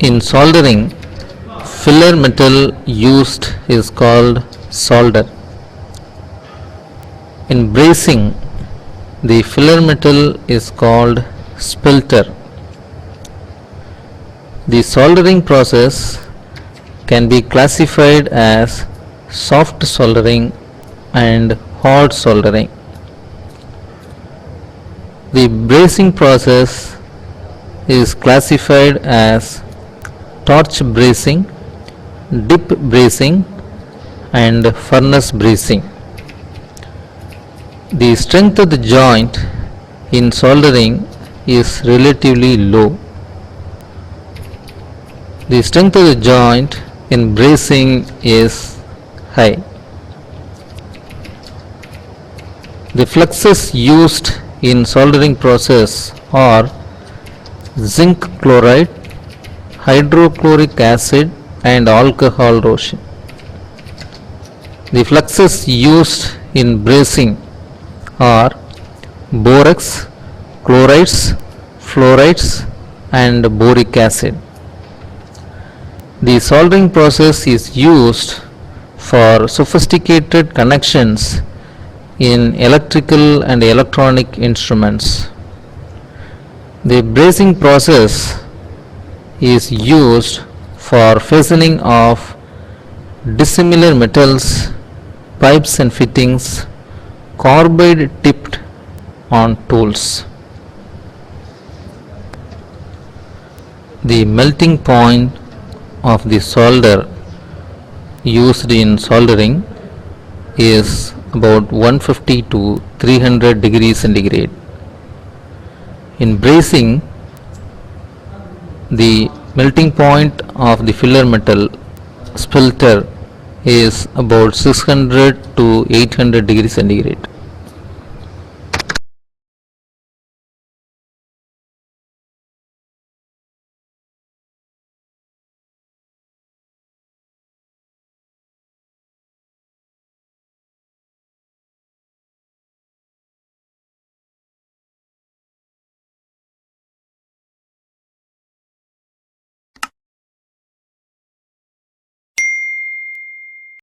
In soldering, filler metal used is called solder. In brazing, the filler metal is called spilter. The soldering process can be classified as soft soldering and hard soldering. The brazing process is classified as torch brazing, dip brazing and furnace brazing. The strength of the joint in soldering is relatively low. The strength of the joint in brazing is high. The fluxes used in soldering process are zinc chloride, hydrochloric acid and alcohol rosin. The fluxes used in brazing are borax, chlorides, fluorides and boric acid. The soldering process is used for sophisticated connections in electrical and electronic instruments. The brazing process is used for fastening of dissimilar metals, pipes and fittings, carbide tipped on tools. The melting point of the solder used in soldering is about 150 to 300 degrees centigrade. In brazing, the melting point of the filler metal spilter is about 600 to 800 degrees centigrade.